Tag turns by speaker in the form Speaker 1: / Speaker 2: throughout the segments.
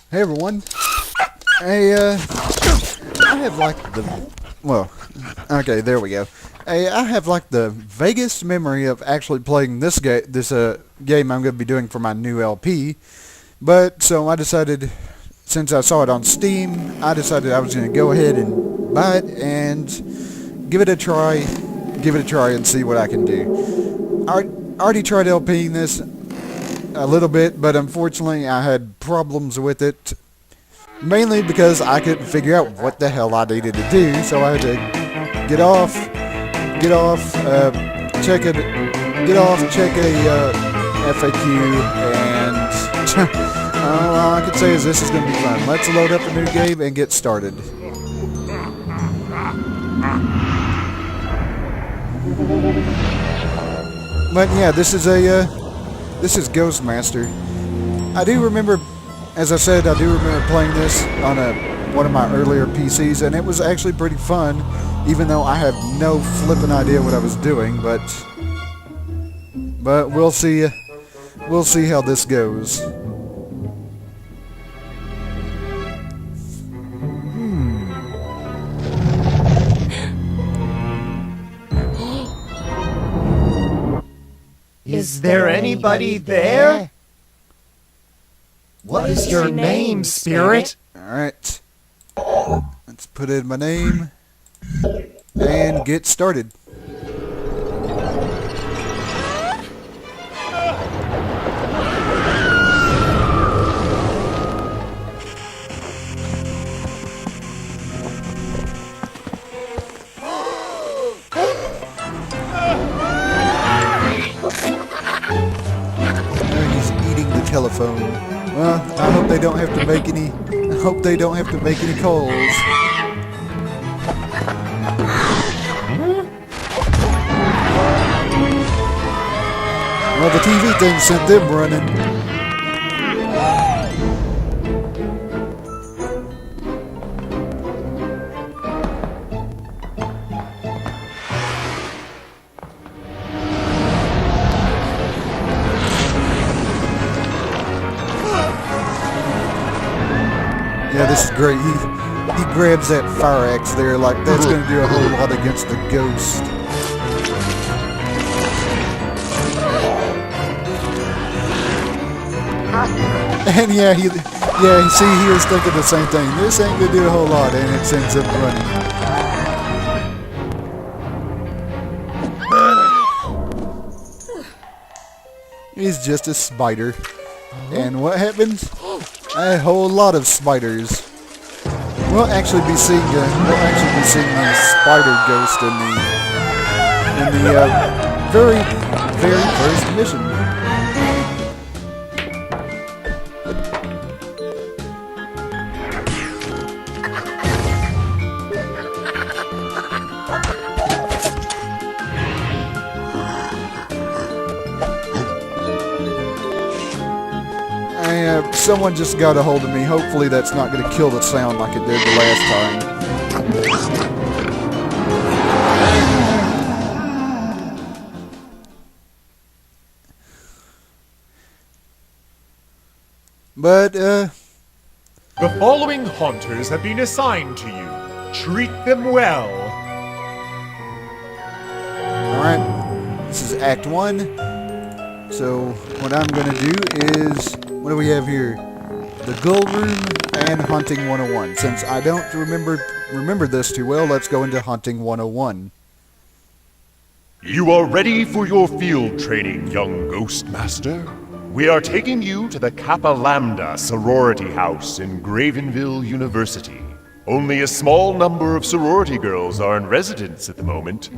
Speaker 1: Hey everyone. Hey, I have like the, well, okay, there we go. Hey, I have like the vaguest memory of actually playing this game I'm going to be doing for my new LP. But, so I decided, since I saw it on Steam, I decided I was going to go ahead and buy it and give it a try and see what I can do. I already tried LPing this a little bit, but unfortunately I had problems with it, mainly because I couldn't figure out what the hell I needed to do, so I had to check a FAQ, and all I can say is this is going to be fun. Let's load up a new game and get started. But yeah, this is Ghostmaster. I do remember, as I said, playing this on one of my earlier PCs, and it was actually pretty fun, even though I had no flippin' idea what I was doing. But we'll see how this goes.
Speaker 2: Is there anybody there? What is your name, spirit?
Speaker 1: Alright. Let's put in my name and get started. Telephone. Well, I hope they don't have to make any. I hope they don't have to make any calls. Well, the TV thing sent them running. Yeah, this is great. He grabs that fire axe there, like that's going to do a whole lot against the ghost. And yeah, he was thinking the same thing. This ain't going to do a whole lot, and it sends him running. He's just a spider. And what happens? A whole lot of spiders. We'll actually be seeing the spider ghost in the very first mission. Someone just got a hold of me. Hopefully that's not going to kill the sound like it did the last time. But,
Speaker 3: The following haunters have been assigned to you. Treat them well.
Speaker 1: Alright, this is Act 1. So, what I'm going to do is... What do we have here? The Gull Room and Hunting 101. Since I don't remember this too well, let's go into Hunting 101.
Speaker 3: You are ready for your field training, young Ghostmaster. We are taking you to the Kappa Lambda sorority house in Gravenville University. Only a small number of sorority girls are in residence at the moment,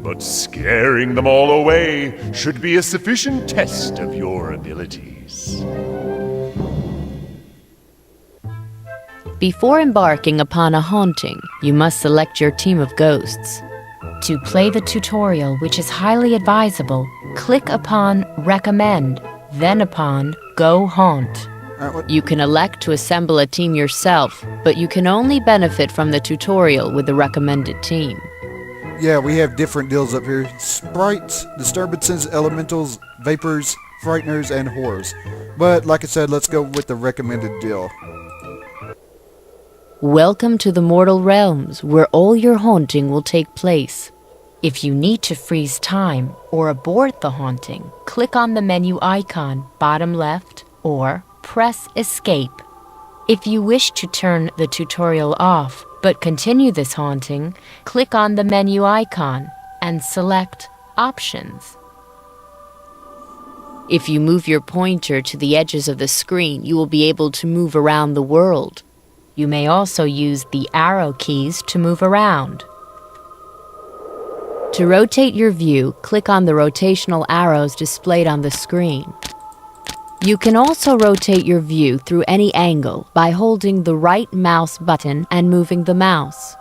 Speaker 3: but scaring them all away should be a sufficient test of your abilities.
Speaker 4: Before embarking upon a haunting, you must select your team of ghosts. To play the tutorial, which is highly advisable, click upon Recommend, then upon Go Haunt. You can elect to assemble a team yourself, but you can only benefit from the tutorial with the recommended team.
Speaker 1: Yeah, we have different deals up here. Sprites, disturbances, elementals, vapors, frighteners, and horrors. But like I said, let's go with the recommended deal.
Speaker 4: Welcome to the mortal realms, where all your haunting will take place. If you need to freeze time or abort the haunting, click on the menu icon bottom left or press escape. If you wish to turn the tutorial off but continue this haunting, click on the menu icon and select Options. If you move your pointer to the edges of the screen, you will be able to move around the world. You may also use the arrow keys to move around. To rotate your view, click on the rotational arrows displayed on the screen. You can also rotate your view through any angle by holding the right mouse button and moving the mouse.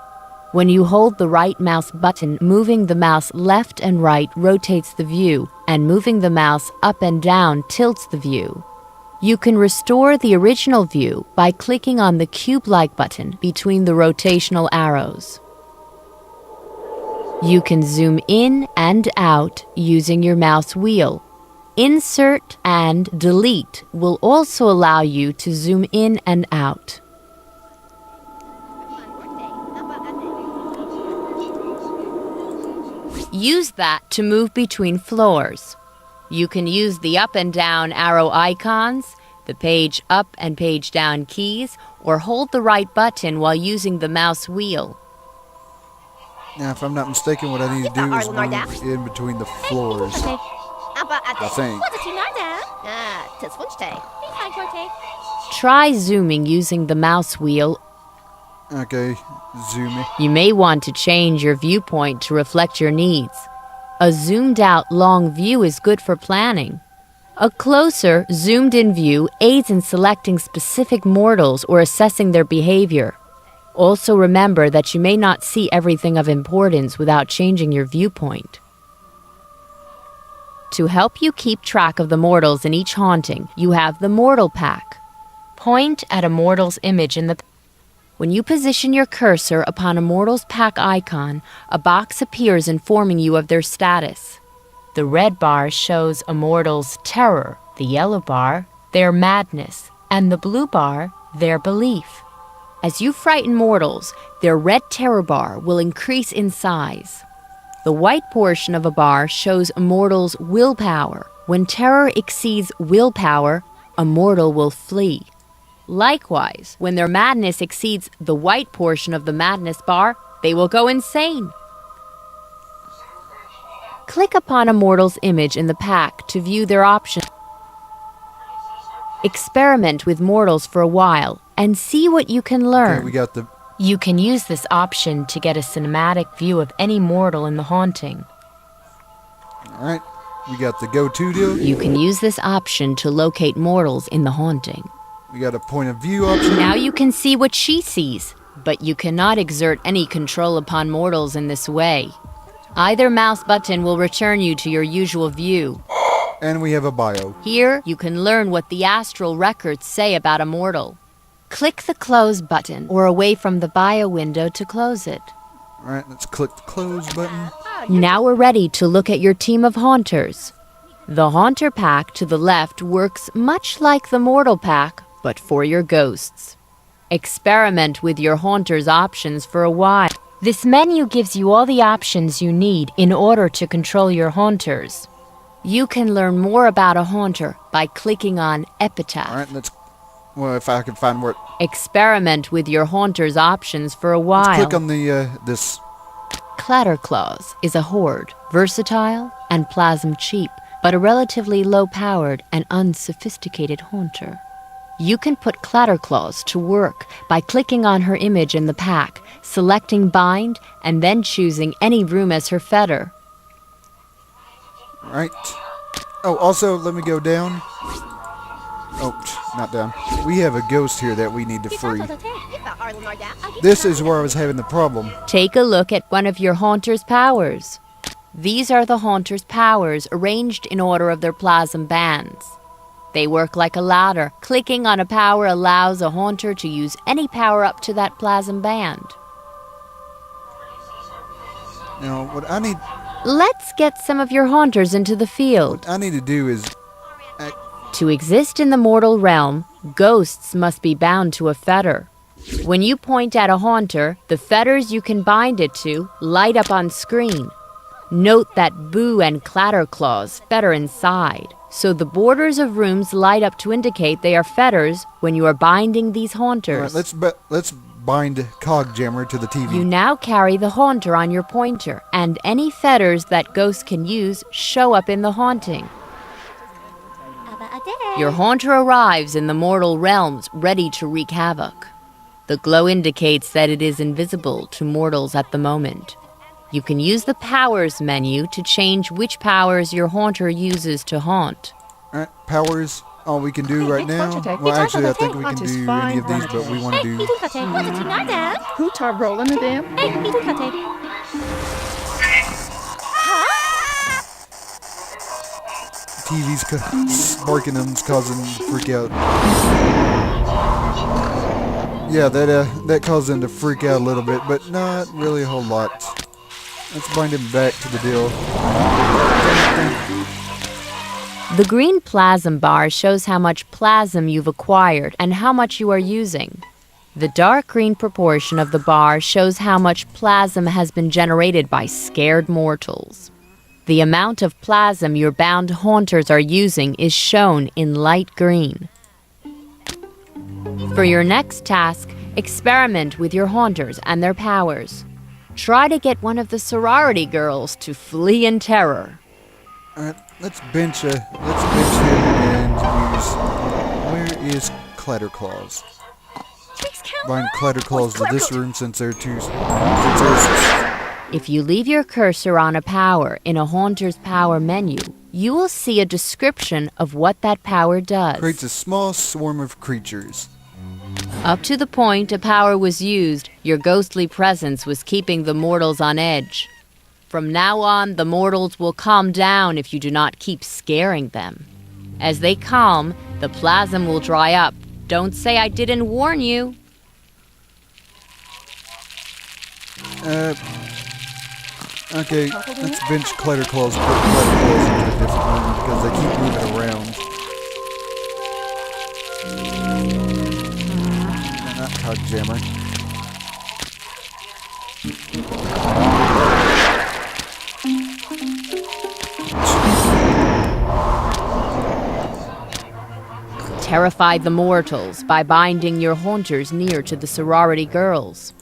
Speaker 4: When you hold the right mouse button, moving the mouse left and right rotates the view, and moving the mouse up and down tilts the view. You can restore the original view by clicking on the cube-like button between the rotational arrows. You can zoom in and out using your mouse wheel. Insert and delete will also allow you to zoom in and out. Use that to move between floors. You can use the up and down arrow icons, the page up and page down keys, or hold the right button while using the mouse wheel.
Speaker 1: Now, if I'm not mistaken, what I need to do is move in between the floors. I think.
Speaker 4: Try zooming using the mouse wheel.
Speaker 1: Okay, zoom in.
Speaker 4: You may want to change your viewpoint to reflect your needs. A zoomed-out long view is good for planning. A closer, zoomed-in view aids in selecting specific mortals or assessing their behavior. Also remember that you may not see everything of importance without changing your viewpoint. To help you keep track of the mortals in each haunting, you have the Mortal Pack. Point at a mortal's image in the pack. When you position your cursor upon a mortal's pack icon, a box appears informing you of their status. The red bar shows a mortal's terror, the yellow bar, their madness, and the blue bar, their belief. As you frighten mortals, their red terror bar will increase in size. The white portion of a bar shows a mortal's willpower. When terror exceeds willpower, a mortal will flee. Likewise, when their madness exceeds the white portion of the madness bar, they will go insane. Click upon a mortal's image in the pack to view their options. Experiment with mortals for a while and see what you can learn.
Speaker 1: Okay, we got the...
Speaker 4: You can use this option to get a cinematic view of any mortal in the haunting.
Speaker 1: Alright, we got the go-to deal.
Speaker 4: You can use this option to locate mortals in the haunting.
Speaker 1: We got a point of view option.
Speaker 4: Now you can see what she sees, but you cannot exert any control upon mortals in this way. Either mouse button will return you to your usual view.
Speaker 1: And we have a bio.
Speaker 4: Here, you can learn what the astral records say about a mortal. Click the close button or away from the bio window to close it.
Speaker 1: Alright, let's click the close button.
Speaker 4: Now we're ready to look at your team of haunters. The Haunter Pack to the left works much like the Mortal Pack, but for your ghosts. Experiment with your Haunter's options for a while. This menu gives you all the options you need in order to control your Haunters. You can learn more about a Haunter by clicking on Epitaph.
Speaker 1: Alright, let's... Well, if I can find where...
Speaker 4: Experiment with your Haunter's options for a while.
Speaker 1: Let's click on the, this...
Speaker 4: Clatterclaws is a horde, versatile and plasm cheap, but a relatively low-powered and unsophisticated haunter. You can put Clatterclaws to work by clicking on her image in the pack, selecting Bind, and then choosing any room as her fetter.
Speaker 1: Right. Oh, also, let me go down. Oh, not down. We have a ghost here that we need to free. This is where I was having the problem.
Speaker 4: Take a look at one of your Haunter's powers. These are the Haunter's powers arranged in order of their plasm bands. They work like a ladder. Clicking on a power allows a Haunter to use any power up to that plasm band.
Speaker 1: Now, what I need...
Speaker 4: Let's get some of your Haunters into the field.
Speaker 1: What I need to do is...
Speaker 4: To exist in the mortal realm, ghosts must be bound to a fetter. When you point at a haunter, the fetters you can bind it to light up on screen. Note that Boo and Clatterclaws fetter inside, so the borders of rooms light up to indicate they are fetters when you are binding these haunters.
Speaker 1: All right, let's bind Cogjammer to the TV.
Speaker 4: You now carry the haunter on your pointer, and any fetters that ghosts can use show up in the haunting. Your haunter arrives in the mortal realms, ready to wreak havoc. The glow indicates that it is invisible to mortals at the moment. You can use the powers menu to change which powers your haunter uses to haunt.
Speaker 1: All right, powers. All we can do right now. Well, actually, I think we can do any of these, but we want to do.
Speaker 2: Who rolling a damn?
Speaker 1: TV's barking and it's causing freak out. Yeah, that caused him to freak out a little bit, but not really a whole lot. Let's bind him back to the deal.
Speaker 4: The green plasm bar shows how much plasm you've acquired and how much you are using. The dark green proportion of the bar shows how much plasm has been generated by scared mortals. The amount of plasm your bound haunters are using is shown in light green. For your next task, experiment with your haunters and their powers. Try to get one of the sorority girls to flee in terror.
Speaker 1: Alright, let's bench him and use. Where is Clatterclaws? Bind Clatterclaws to this room since they're two.
Speaker 4: If you leave your cursor on a power in a haunter's power menu, you will see a description of what that power does.
Speaker 1: Creates a small swarm of creatures.
Speaker 4: Up to the point a power was used, your ghostly presence was keeping the mortals on edge. From now on, the mortals will calm down if you do not keep scaring them. As they calm, the plasm will dry up. Don't say I didn't warn you.
Speaker 1: Okay, let's bench Clatterclaws and put Clatterclaws into a different room because they keep moving around. Not Cogjammer.
Speaker 4: Terrify the mortals by binding your haunters near to the sorority girls.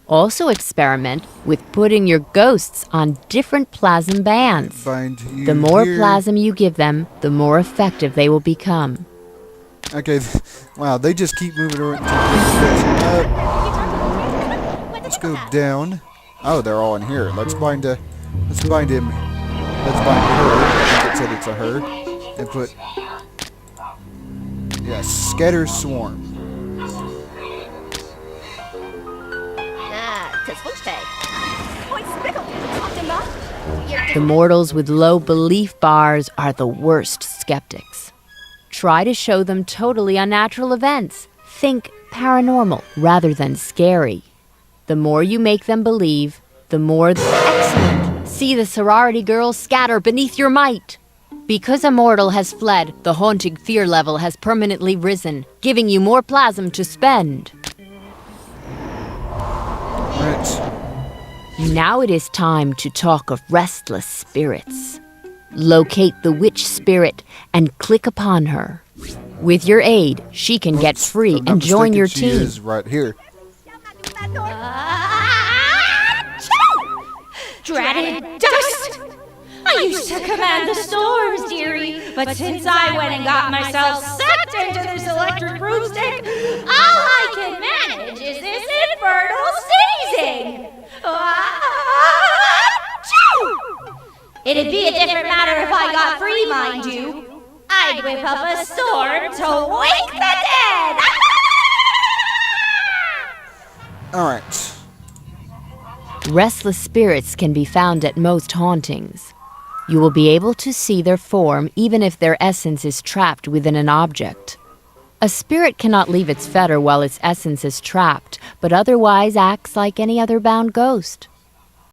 Speaker 4: Also experiment with putting your ghosts on different plasm bands.
Speaker 1: Bind you
Speaker 4: The more
Speaker 1: here.
Speaker 4: plasm you give them, the more effective they will become.
Speaker 1: Okay, wow, they just keep moving around. Let's go down. Oh, they're all in here. Let's bind him. Let's bind her. I think it said it's a her. And put, yeah, Scatter Swarm.
Speaker 4: The mortals with low belief bars are the worst skeptics. Try to show them totally unnatural events. Think paranormal rather than scary. The more you make them believe, the more... Excellent! See the sorority girls scatter beneath your might. Because a mortal has fled, the haunting fear level has permanently risen, giving you more plasm to spend.
Speaker 1: Right.
Speaker 4: Now it is time to talk of Restless Spirits. Locate the witch spirit and click upon her. With your aid, she can get free
Speaker 1: If I'm not
Speaker 4: and join
Speaker 1: mistaken,
Speaker 4: your
Speaker 1: she
Speaker 4: team.
Speaker 1: is right here.
Speaker 5: Dreaded dust! I used to command the storms, dearie, but since I went and got myself sucked into this electric broomstick, all I can manage is this infernal sneezing! It'd be a different matter if I got free, mind you. I'd whip up a storm to wake the dead!
Speaker 1: Alright.
Speaker 4: Restless spirits can be found at most hauntings. You will be able to see their form even if their essence is trapped within an object. A spirit cannot leave its fetter while its essence is trapped, but otherwise acts like any other bound ghost.